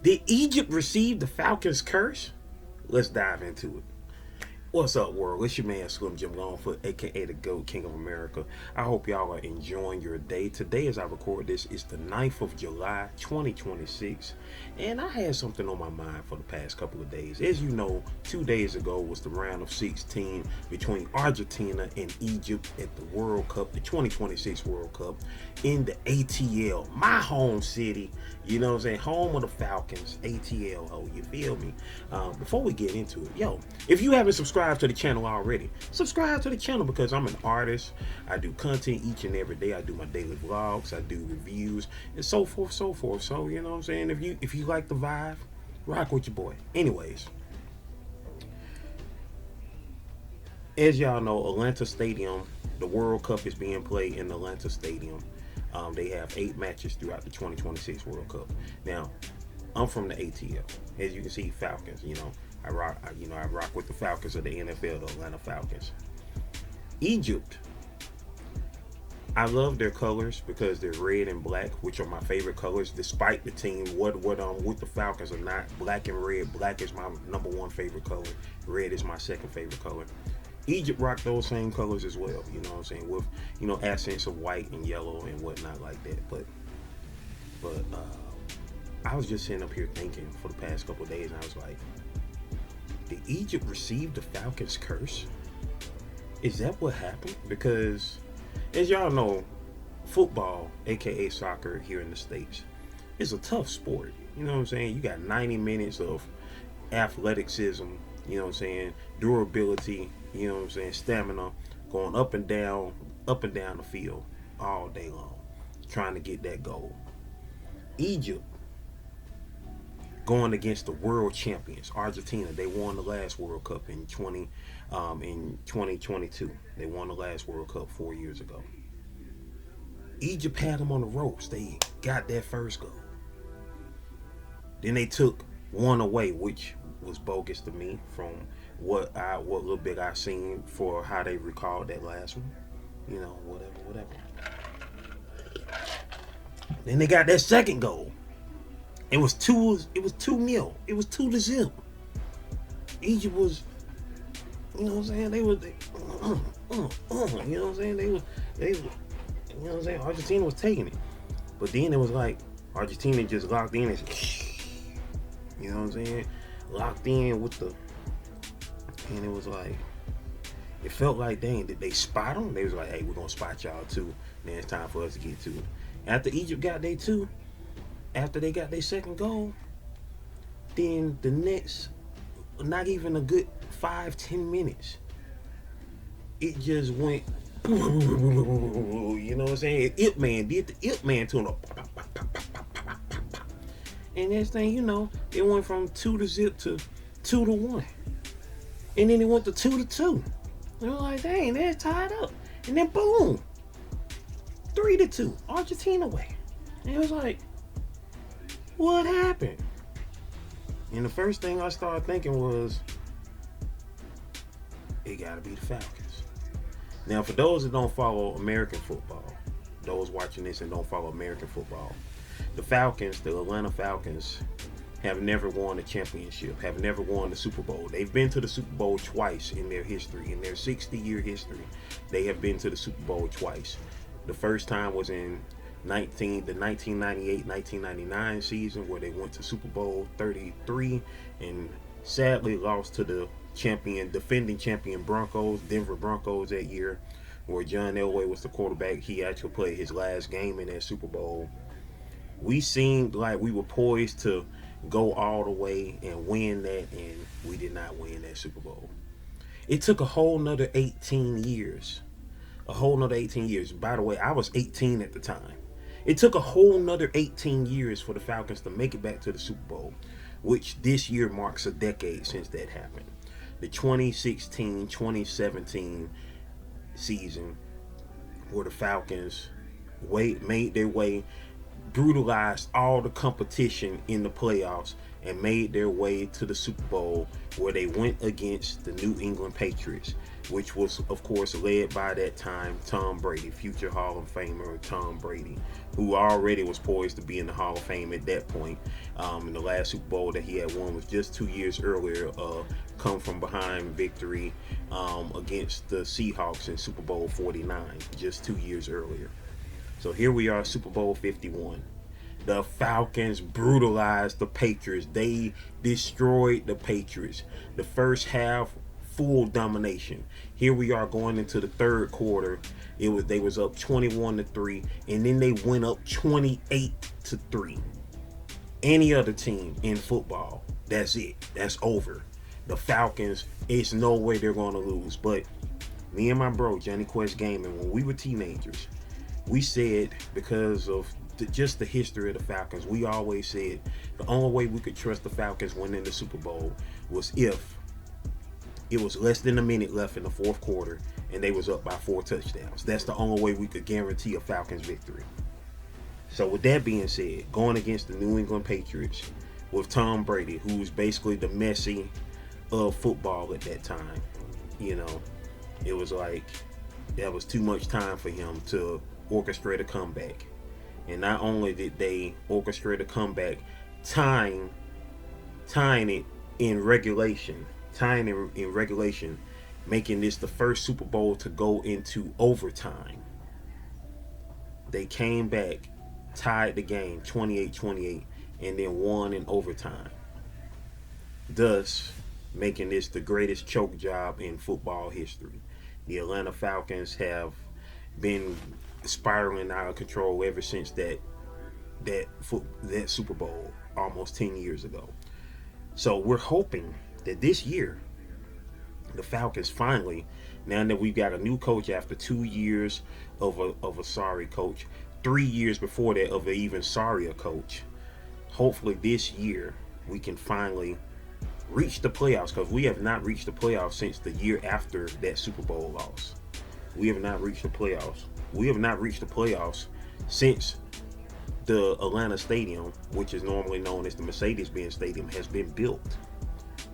Did Egypt receive the Falcons' curse? Let's dive into it. What's up, world? It's your man Slim Jim Longfoot, aka the GOAT King of America. I hope y'all are enjoying your day. Today, as I record this, is the 9th of July, 2026, and I had something on my mind for the past couple of days. As you know, 2 days ago was the round of 16 between Argentina and Egypt at the World Cup, the 2026 World Cup, in the ATL, my home city. You know what I'm saying? Home of the Falcons, ATL. Oh, you feel me? Before we get into it, yo, if you haven't subscribed to the channel already, subscribe to the channel because I'm an artist. I do content each and every day. I do my daily vlogs. I do reviews and so forth, so forth. So, you know what I'm saying? If you like the vibe, rock with your boy. Anyways, as y'all know, Atlanta Stadium, the World Cup is being played in Atlanta Stadium. They have 8 matches throughout the 2026 World Cup. Now, I'm from the ATL. As you can see, Falcons. I rock with the Falcons of the NFL, the Atlanta Falcons. Egypt, I love their colors because they're red and black, which are my favorite colors. Despite the team, what with the Falcons or not, black and red. Black is my number one favorite color. Red is my second favorite color. Egypt rocked those same colors as well, you know what I'm saying, with, accents of white and yellow and whatnot like that. But I was just sitting up here thinking for the past couple of days, and I was like, did Egypt receive the Falcons' curse? Is that what happened? Because, as y'all know, football, aka soccer here in the States, is a tough sport. You know what I'm saying? You got 90 minutes of athleticism, you know what I'm saying, durability, you know what I'm saying, stamina, going up and down the field all day long, trying to get that goal. Egypt going against the world champions, Argentina. They won the last World Cup in 2022. They won the last World Cup 4 years ago. Egypt had them on the ropes. They got that first goal. Then they took one away, which was bogus to me from what little bit I seen for how they recalled that last one. Whatever. Then they got that second goal. It was 2-0. It was 2-0. Egypt was, you know what I'm saying, they you know what I'm saying, they was, you know what I'm saying, Argentina was taking it. But then it was like Argentina just locked in and, you know what I'm saying, locked in with the, and it was like, it felt like, dang, did they spot them? They was like, hey, we're gonna spot y'all too. Then it's time for us to get to it. After Egypt got their two, after they got their second goal, then the next, not even a good 5-10 minutes, it just went, you know what I'm saying? Ip Man did the Ip Man to him. And next thing you know, it went from 2-0 to 2-1. And then it went to 2-2. And we're like, dang, they're tied up. And then boom, 3-2, Argentina way. And it was like, what happened? And the first thing I started thinking was, it gotta be the Falcons. Now, for those that don't follow American football, those watching this and don't follow American football, the Falcons, the Atlanta Falcons, have never won a championship, have never won the Super Bowl. They've been to the Super Bowl twice in their history, in their 60-year history. They have been to the Super Bowl twice. The first time was in the 1998-1999 season, where they went to Super Bowl 33 and sadly lost to the defending champion Denver Broncos that year, where John Elway was the quarterback. He actually played his last game in that Super Bowl. We seemed like we were poised to go all the way and win that, and we did not win that Super Bowl. It took a whole nother 18 years. By the way, I was 18 at the time. It took a whole nother 18 years for the Falcons to make it back to the Super Bowl, which this year marks a decade since that happened. The 2016-2017 season, where the Falcons made their way brutalized all the competition in the playoffs and made their way to the Super Bowl, where they went against the New England Patriots, which was, of course, led by that time Tom Brady, future Hall of Famer Tom Brady, who already was poised to be in the Hall of Fame at that point. In the last Super Bowl that he had won was just 2 years earlier, come from behind victory against the Seahawks in Super Bowl 49, just 2 years earlier. So here we are, Super Bowl 51. The Falcons brutalized the Patriots. They destroyed the Patriots. The first half, full domination. Here we are going into the third quarter. They was up 21-3, and then they went up 28-3. Any other team in football, that's it. That's over. The Falcons, it's no way they're going to lose. But me and my bro, Johnny Quest Gaming, when we were teenagers, we said, because of just the history of the Falcons, we always said the only way we could trust the Falcons winning the Super Bowl was if it was less than a minute left in the fourth quarter and they was up by 4 touchdowns. That's the only way we could guarantee a Falcons victory. So with that being said, going against the New England Patriots with Tom Brady, who's basically the Messi of football at that time, it was like that was too much time for him to orchestrate a comeback. And not only did they orchestrate a comeback, tying it in regulation, making this the first Super Bowl to go into overtime. They came back, tied the game 28-28, and then won in overtime, thus making this the greatest choke job in football history. The Atlanta Falcons have been spiraling out of control ever since that Super Bowl almost 10 years ago. So we're hoping that this year the Falcons finally, now that we've got a new coach after 2 years of a sorry coach, 3 years before that of an even sorrier coach, hopefully this year we can finally reach the playoffs, because we have not reached the playoffs since the year after that Super Bowl loss. We have not reached the playoffs. We have not reached the playoffs since the Atlanta Stadium, which is normally known as the Mercedes-Benz Stadium, has been built.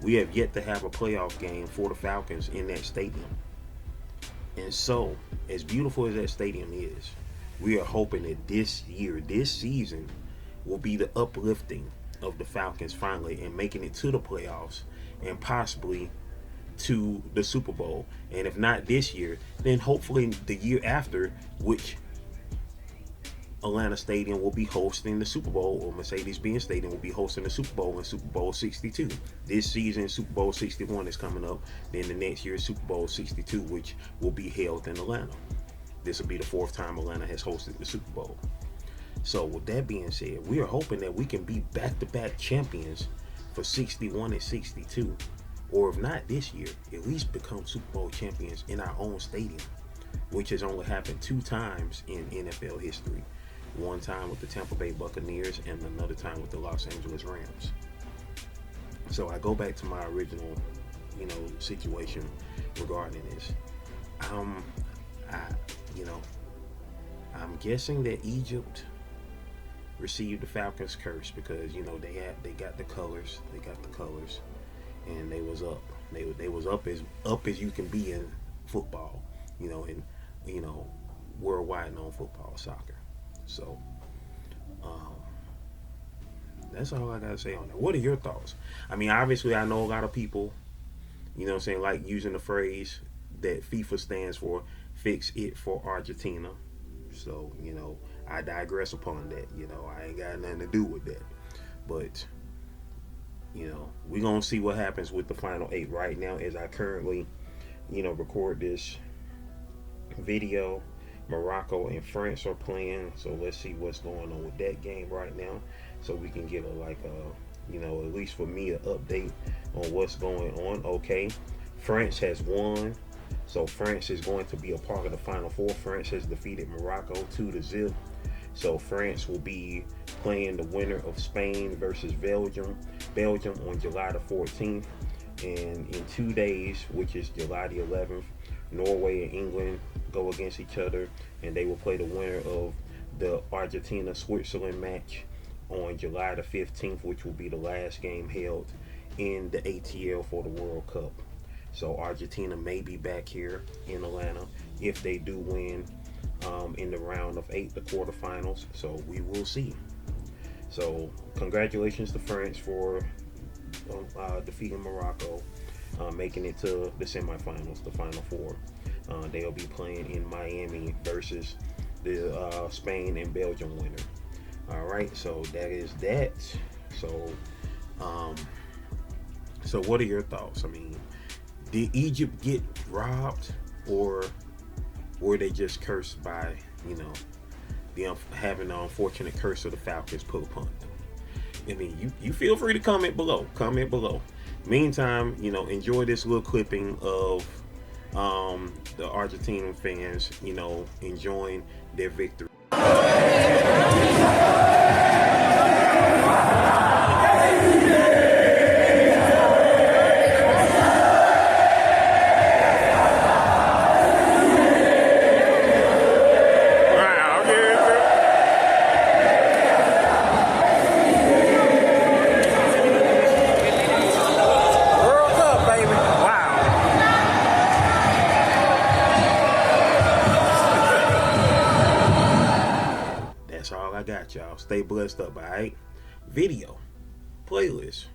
We have yet to have a playoff game for the Falcons in that stadium. And so, as beautiful as that stadium is, we are hoping that this season, will be the uplifting of the Falcons finally and making it to the playoffs and possibly to the Super Bowl. And if not this year, then hopefully the year after, which Atlanta Stadium will be hosting the Super Bowl, or Mercedes-Benz Stadium will be hosting the Super Bowl in Super Bowl 62. This season, Super Bowl 61 is coming up. Then the next year, Super Bowl 62, which will be held in Atlanta. This will be the 4th time Atlanta has hosted the Super Bowl. So with that being said, we are hoping that we can be back-to-back champions for 61 and 62. Or if not this year, at least become Super Bowl champions in our own stadium, which has only happened 2 times in NFL history. One time with the Tampa Bay Buccaneers and another time with the Los Angeles Rams. So I go back to my original, situation regarding this. I'm guessing that Egypt received the Falcons curse because they got the colors, and they was up. They was up as you can be in football, and worldwide known football, soccer. So that's all I gotta say on that. What are your thoughts? I mean, obviously I know a lot of people, like using the phrase that FIFA stands for, fix it for Argentina. So, I digress upon that. I ain't got nothing to do with that. But, we're going to see what happens with the final 8 right now as I currently, record this video. Morocco and France are playing. So let's see what's going on with that game right now. So we can get at least for me, an update on what's going on. Okay, France has won. So France is going to be a part of the Final Four. France has defeated Morocco 2-0. So France will be playing the winner of Spain versus Belgium on July the 14th. And in 2 days, which is July the 11th, Norway and England go against each other, and they will play the winner of the Argentina Switzerland match on July the 15th, which will be the last game held in the ATL for the World Cup. So Argentina may be back here in Atlanta if they do win in the round of 8, the quarterfinals. So we will see. So congratulations to France for defeating Morocco, making it to the semifinals, the Final Four. They'll be playing in Miami versus the Spain and Belgium winner. All right, so that is that. So, so what are your thoughts? I mean, did Egypt get robbed, or were they just cursed by, having the unfortunate curse of the Falcons put upon them? I mean, you feel free to comment below. Comment below. Meantime, enjoy this little clipping of the Argentinian fans, enjoying their victory. I got y'all. Stay blessed up, alright? Video, playlist,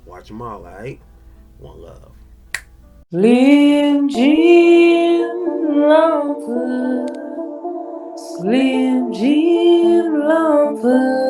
watch them all, alright? One love. Slim Jim Longford, Slim Jim Longford.